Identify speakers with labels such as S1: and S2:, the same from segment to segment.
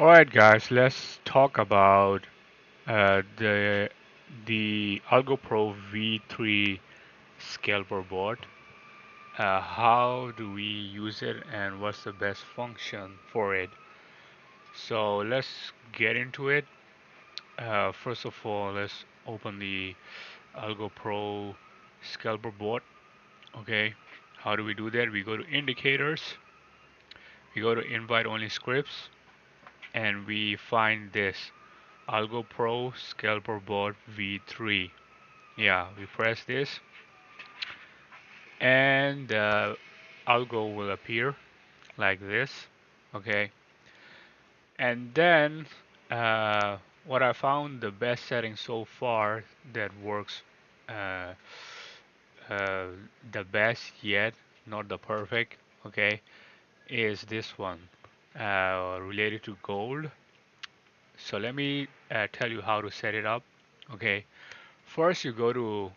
S1: Alright guys, let's talk about the AlgoPro V3 Scalperbot. How do we use it and what's the best function for it? So let's get into it. First of all, let's open the AlgoPro Scalperbot. Okay, how do we do that? We go to indicators, we go to invite only scripts, and we find this AlgoPro Scalperbot V3. Yeah, we press this and algo will appear like this. Okay, and then what I found the best setting so far that works uh, uh, the best yet, not the perfect, okay, is this one related to gold. So let me tell you how to set it up. Okay, first you go to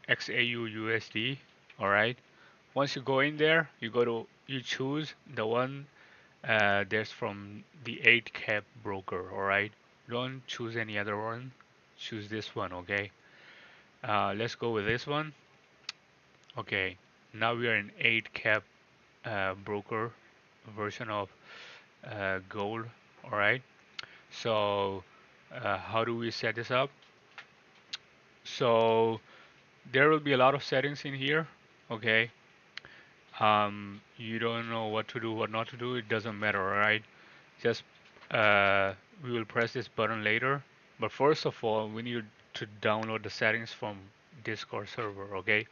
S1: XAUUSD, all right. Once you go in there, you choose the one that's from the 8-cap broker, all right. Don't choose any other one. Choose this one, okay. Let's go with this one. Okay, now we are in 8-cap broker version of gold, all right. So how do we set this up? So there will be a lot of settings in here, okay. You don't know what to do, what not to do, it doesn't matter, alright? Just we will press this button later. But first of all, we need to download the settings from Discord server, okay?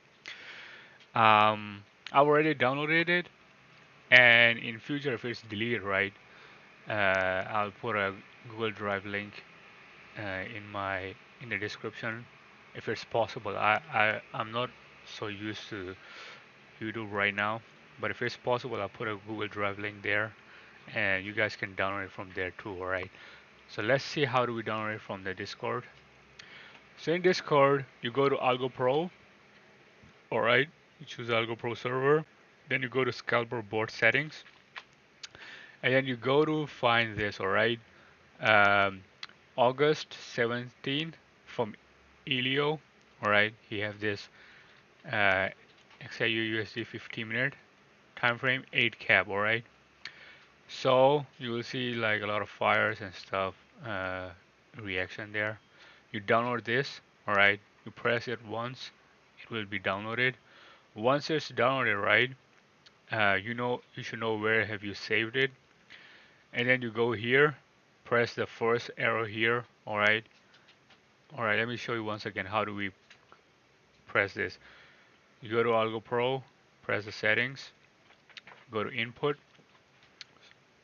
S1: I've already downloaded it, and in future, if it's deleted, right, I'll put a Google Drive link in the description if it's possible. I'm not so used to YouTube right now, but if it's possible, I'll put a Google Drive link there, and you guys can download it from there too. All right. So let's see how do we download it from the Discord. So in Discord, you go to AlgoPro. All right. You choose AlgoPro server. Then you go to Scalper board settings, and then you go to find this. All right. Um, August 17 from Elio. All right. He have this uh, XAUUSD 15-minute time frame 8-cap. All right. So you will see like a lot of fires and stuff reaction there. You download this, all right. You press it once, it will be downloaded. Once it's downloaded, right? You should know where have you saved it, and then you go here, press the first arrow here, all right. All right. Let me show you once again how do we press this. You go to Algo Pro, press the settings, go to input,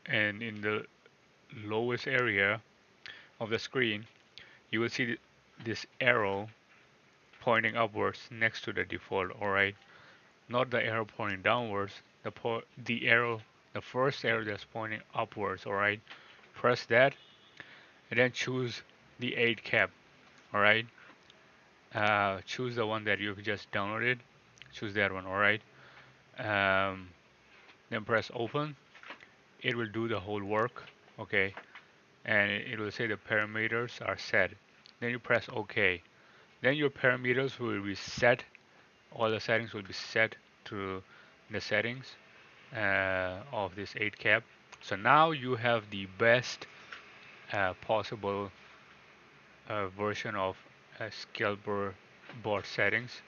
S1: and in the lowest area of the screen, you will see this arrow pointing upwards next to the default, alright? Not the arrow pointing downwards, the arrow, the first arrow that's pointing upwards, alright? Press that and then choose the 8-cap, alright? Choose the one that you've just downloaded, choose that one, alright? Um, then press open, it will do the whole work, okay? And it will say the parameters are set. Then you press OK. Then your parameters will be set, all the settings will be set to the settings of this 8-cap. So now you have the best possible version of Scalper board settings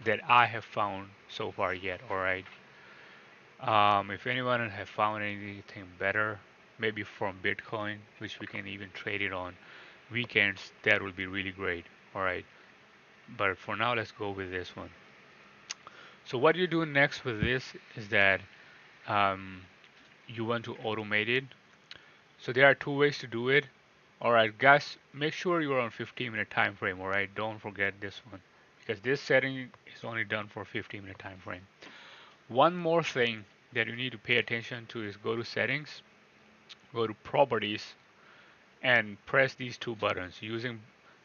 S1: that I have found so far yet. Alright. If anyone have found anything better, maybe from Bitcoin, which we can even trade it on weekends, that would be really great. Alright. But for now, let's go with this one. So what you do next with this is that um, you want to automate it. So there are two ways to do it. Alright guys, make sure you're on 15-minute time frame. Alright, don't forget this one because this setting is only done for 15-minute time frame. One more thing that you need to pay attention to is go to settings, go to properties, and press these two buttons using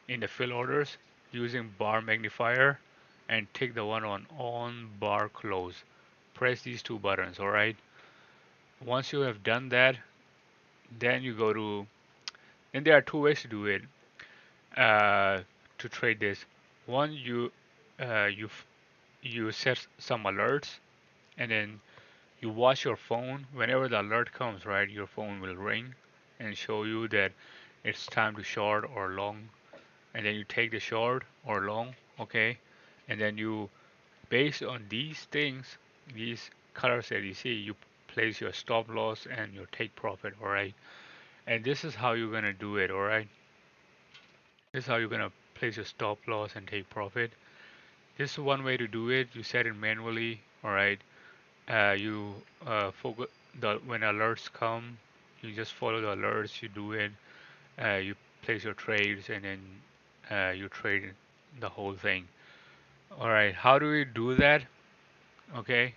S1: in the fill orders using bar magnifier, and tick the one on bar close. Press these two buttons, alright? Once you have done that, Then you go to, and there are two ways to do it, uh, to trade this. One, you set some alerts, and then you watch your phone. Whenever the alert comes, right, your phone will ring and show you that it's time to short or long, and then you take the short or long, okay, and then you, based on these things, these colors that you see, you place your stop loss and your take profit, all right. And this is how you're gonna do it, all right. This is how you're gonna place your stop loss and take profit. This is one way to do it. You set it manually, all right. You focus when alerts come, you just follow the alerts. You do it. You place your trades, and then you trade the whole thing. All right. How do we do that? Okay.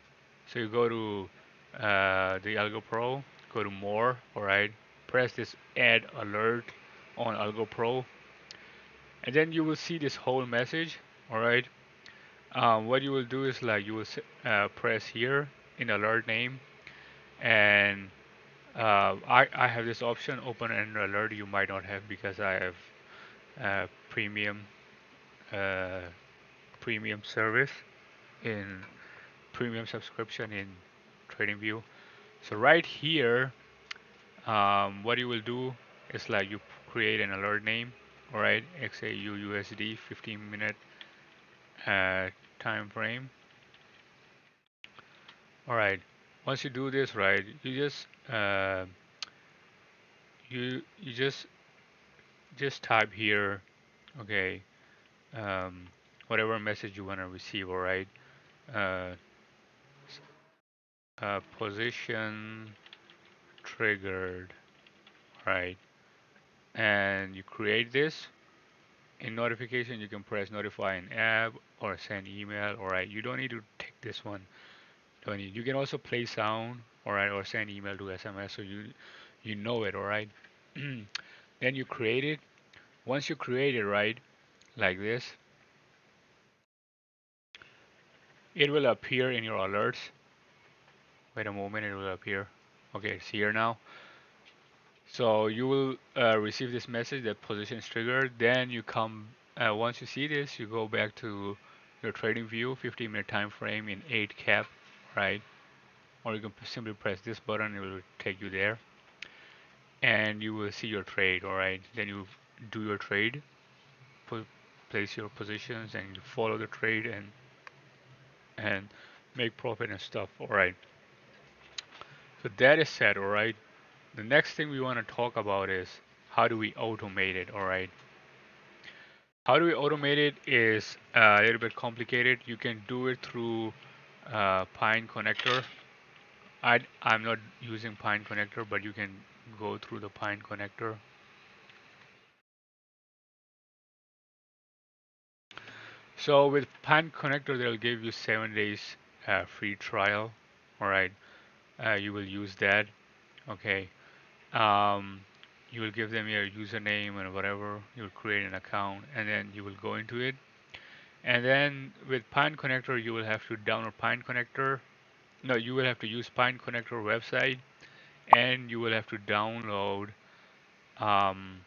S1: So you go to the AlgoPro, go to more. All right. Press this Add Alert on AlgoPro, and then you will see this whole message. All right. What you will do is like you will press here in alert name, and I have this option, open an alert. You might not have because I have premium uh, premium service in premium subscription in TradingView. So right here, what you will do is like you create an alert name, all right, XAUUSD 15-minute time frame. All right. Once you do this, right, you just you just type here, okay, um, whatever message you want to receive, all right. Uh, Position triggered, right? And you create this. In notification, you can press notify an app or send email, all right. You don't need to take this one. Don't need. You can also play sound, all right, or send email to SMS, so you know it, all right. Then you create it. Once you create it, right, like this, it will appear in your alerts. Wait a moment, it will appear. Okay, it's here now. So you will receive this message that position is triggered. Then you come, once you see this, you go back to your trading view, 15-minute time frame in 8CAP, right? Or you can simply press this button, it will take you there. And you will see your trade, all right? Then you do your trade, put, place your positions, and you follow the trade and make profit and stuff, all right? So that is set, all right? The next thing we want to talk about is how do we automate it, all right? How do we automate it is a little bit complicated. You can do it through Pine connector. I'm not using Pine connector, but you can go through the Pine connector. So with Pine connector, they'll give you 7 days free trial. All right, you will use that. Okay. Um, you will give them your username and whatever. You'll create an account, and then you will go into it. And then with Pine connector, you will have to download Pine connector. No, you will have to use Pine connector website, and you will have to download um,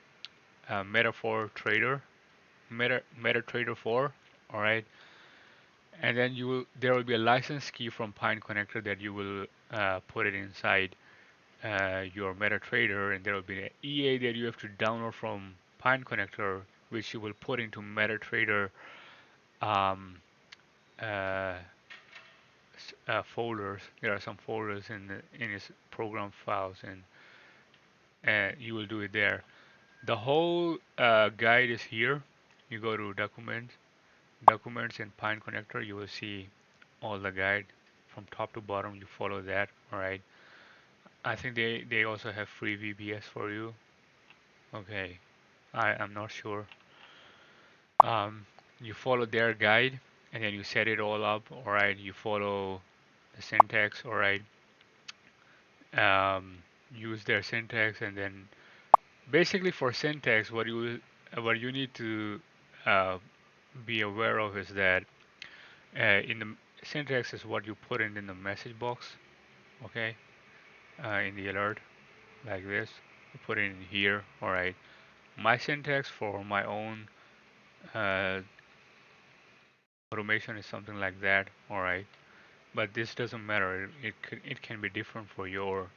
S1: Metafor Trader, MetaTrader 4. All right, and then there will be a license key from Pine connector that you will put it inside your MetaTrader, and there will be an EA that you have to download from Pine connector, which you will put into MetaTrader um, uh, folders. There are some folders in its program files, and you will do it there. The whole guide is here. You go to documents and Pine connector. You will see all the guide from top to bottom. You follow that. All right. I think they also have free VBS for you. Okay. I'm not sure. Um, you follow their guide, and then you set it all up. All right. You follow the syntax. All right. Um, use their syntax, and then basically for syntax, what you need to uh, be aware of is that in the syntax is what you put in the message box, okay, in the alert like this. put it in here. All right. My syntax for my own uh, automation is something like that. All right. But this doesn't matter. It can be different for your.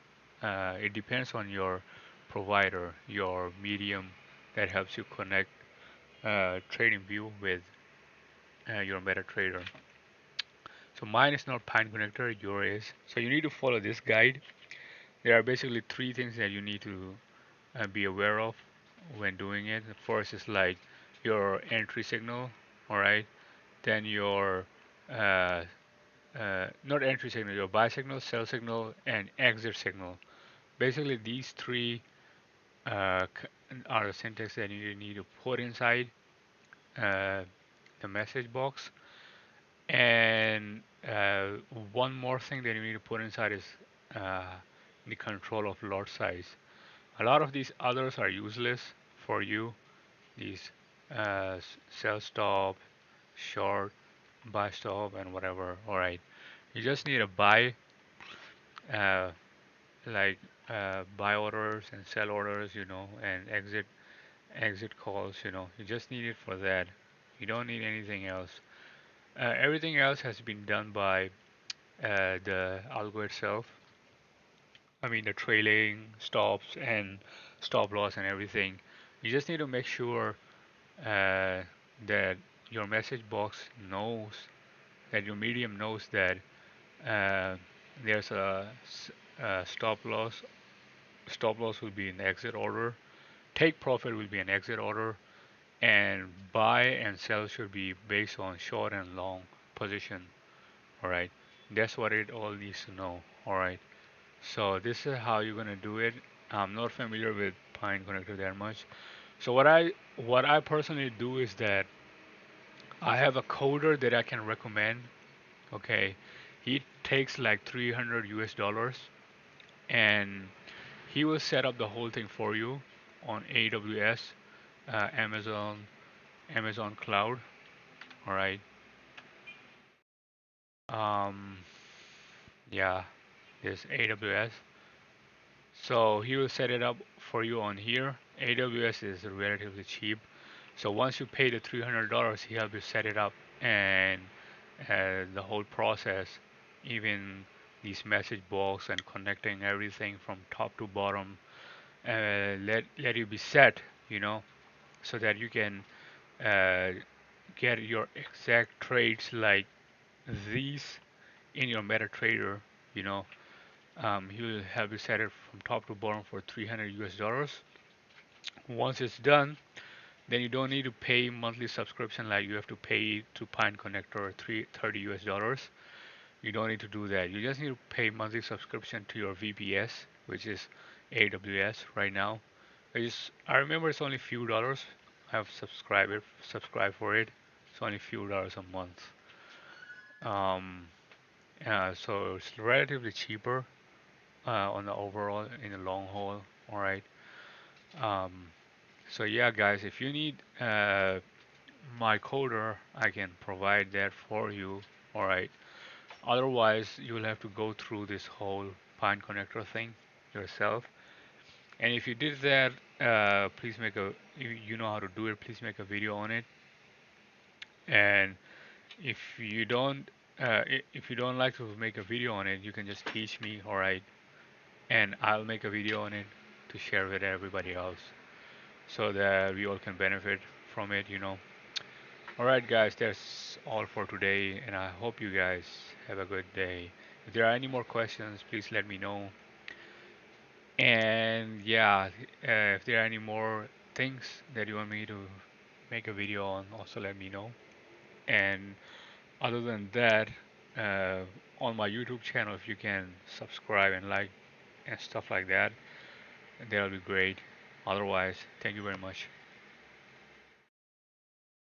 S1: It depends on your provider, your medium that helps you connect TradingView with your MetaTrader. So mine is not Pine Connector, yours is. So you need to follow this guide. There are basically three things that you need to be aware of when doing it. The first is like your entry signal, all right. Then your not entry signal, your buy signal, sell signal, and exit signal. Basically, these three are the syntax that you need to put inside uh, the message box. And one more thing that you need to put inside is uh, the control of lot size. A lot of these others are useless for you. These sell stop, short, buy stop, and whatever. All right, you just need a buy, uh, like buy orders and sell orders, and exit calls. You just need it for that. You don't need anything else. Everything else has been done by the algo itself. I mean, the trailing stops and stop loss and everything. You just need to make sure uh, that your message box knows, that your medium knows that uh, there's a stop loss. Stop loss will be in exit order. Take profit will be an exit order. And buy and sell should be based on short and long position. All right. That's what it all needs to know. All right. So this is how you're gonna do it. I'm not familiar with Pine Connector that much. So what I personally do is that I have a coder that I can recommend. Okay, he takes like 300 US dollars and he will set up the whole thing for you on AWS, Amazon Cloud. All right. Um, yeah, there's AWS. So he will set it up for you on here. AWS is relatively cheap. So once you pay the $300, he help you set it up and the whole process, even these message box and connecting everything from top to bottom, let you be set, so that you can uh, get your exact trades like these in your MetaTrader. You know, he will help you set it from top to bottom for 300 US dollars. Once it's done, then you don't need to pay monthly subscription like you have to pay to Pine Connector 30 US dollars. You don't need to do that. You just need to pay monthly subscription to your VPS, which is AWS right now. I remember it's only few dollars. I've subscribed for it. It's only few dollars a month. Um, so it's relatively cheaper on the overall in the long haul. All right. Um, so yeah, guys, if you need my coder, I can provide that for you. All right. Otherwise, you will have to go through this whole Pine connector thing yourself. And if you did that, please you know how to do it. Please make a video on it. And if you don't, if you don't like to make a video on it, you can just teach me. All right. And I'll make a video on it to share with everybody else, so that we all can benefit from it. Alright, guys, that's all for today, and I hope you guys have a good day. If there are any more questions, please let me know. And yeah, if there are any more things that you want me to make a video on, also let me know. And other than that, uh, on my YouTube channel, if you can subscribe and like and stuff like that, that'll be great. Otherwise, thank you very much.